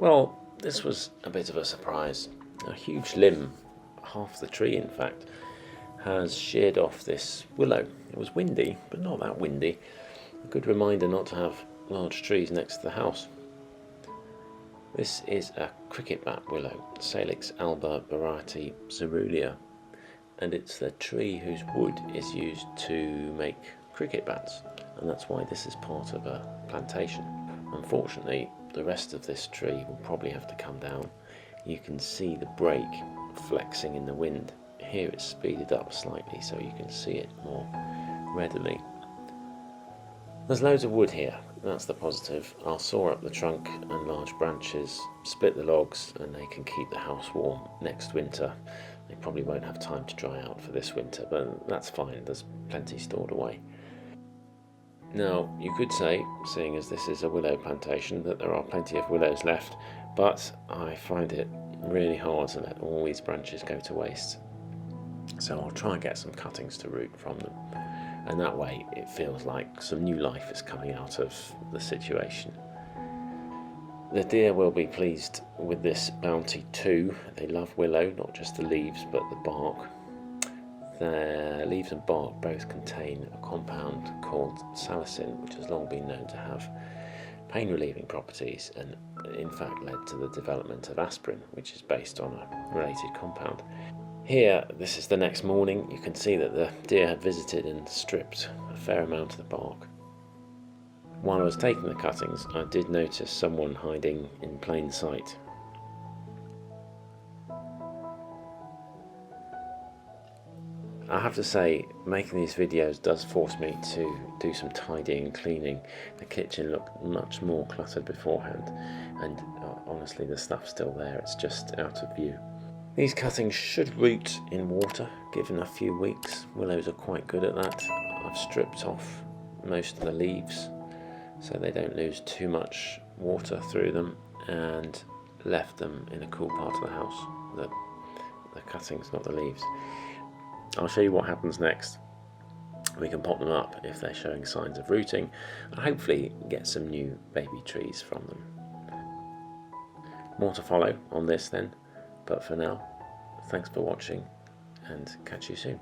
Well, this was a bit of a surprise. A huge limb, half the tree in fact, has sheared off this willow. It was windy, but not that windy. A good reminder not to have large trees next to the house. This is a cricket bat willow, Salix alba variety Cerulean, and it's the tree whose wood is used to make cricket bats, and that's why this is part of a plantation. Unfortunately, the rest of this tree will probably have to come down. You can see the break flexing in the wind. Here it's speeded up slightly so you can see it more readily. There's loads of wood here, that's the positive. I'll saw up the trunk and large branches, split the logs, and they can keep the house warm next winter. They probably won't have time to dry out for this winter, but that's fine, there's plenty stored away. Now, you could say, seeing as this is a willow plantation, that there are plenty of willows left, but I find it really hard to let all these branches go to waste. So I'll try and get some cuttings to root from them, and that way it feels like some new life is coming out of the situation. The deer will be pleased with this bounty too. They love willow, not just the leaves but the bark. The leaves and bark both contain a compound called salicin, which has long been known to have pain relieving properties and in fact led to the development of aspirin, which is based on a related compound. Here, this is the next morning. You can see that the deer had visited and stripped a fair amount of the bark. While I was taking the cuttings, I did notice someone hiding in plain sight. I have to say, making these videos does force me to do some tidying and cleaning. The kitchen looked much more cluttered beforehand, and honestly the stuff's still there, it's just out of view. These cuttings should root in water given a few weeks. Willows are quite good at that. I've stripped off most of the leaves so they don't lose too much water through them, and left them in a cool part of the house. The cuttings, not the leaves. I'll show you what happens next. We can pop them up if they're showing signs of rooting and hopefully get some new baby trees from them. More to follow on this then, but for now, thanks for watching and catch you soon.